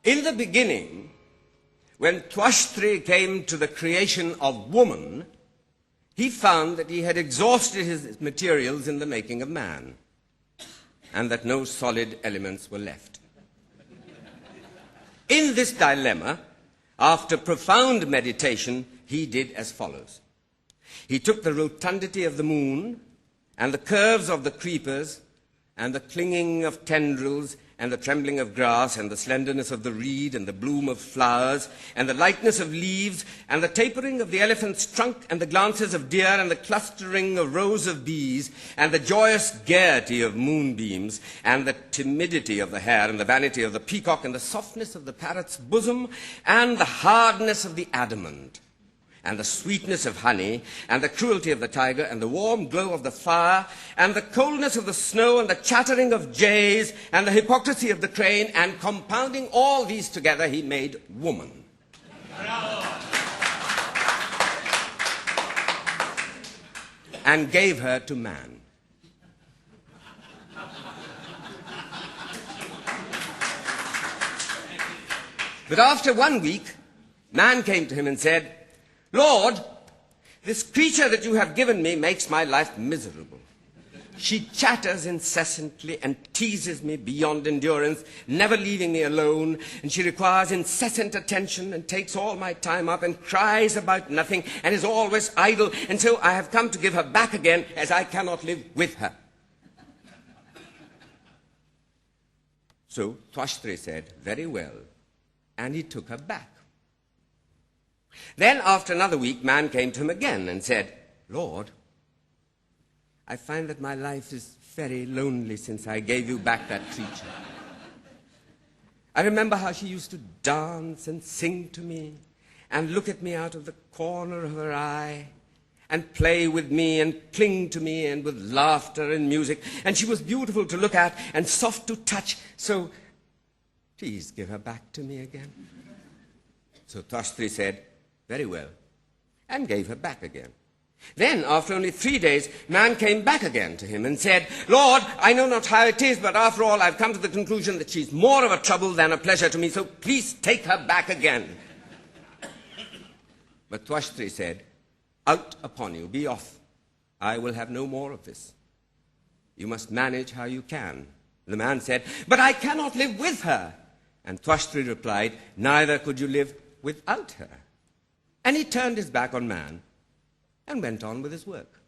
In the beginning, when Twashtri came to the creation of woman, he found that he had exhausted his materials in the making of man, and that no solid elements were left. In this dilemma, after profound meditation, he did as follows. He took the rotundity of the moon, and the curves of the creepers, and the clinging of tendrils, and the trembling of grass, and the slenderness of the reed, and the bloom of flowers, and the lightness of leaves, and the tapering of the elephant's trunk, and the glances of deer, and the clustering of rows of bees, and the joyous gaiety of moonbeams, and the timidity of the hare, and the vanity of the peacock, and the softness of the parrot's bosom, and the hardness of the adamant, and the sweetness of honey, and the cruelty of the tiger, and the warm glow of the fire, and the coldness of the snow, and the chattering of jays, and the hypocrisy of the crane, and compounding all these together, he made woman. And gave her to man. But after 1 week, man came to him and said, "Lord, this creature that you have given me makes my life miserable. She chatters incessantly and teases me beyond endurance, never leaving me alone, and she requires incessant attention and takes all my time up and cries about nothing and is always idle, and so I have come to give her back again, as I cannot live with her." So Twashtri said, "Very well," and he took her back. Then, after another week, man came to him again and said, "Lord, I find that my life is very lonely since I gave you back that creature. I remember how she used to dance and sing to me and look at me out of the corner of her eye and play with me and cling to me and with laughter and music. And she was beautiful to look at and soft to touch. So please give her back to me again." So Twashtri said, "Very well," and gave her back again. Then, after only 3 days, man came back again to him and said, "Lord, I know not how it is, but after all, I've come to the conclusion that she's more of a trouble than a pleasure to me, so please take her back again." But Twashtri said, "Out upon you, be off. I will have no more of this. You must manage how you can." The man said, "But I cannot live with her." And Twashtri replied, "Neither could you live without her." And he turned his back on man and went on with his work.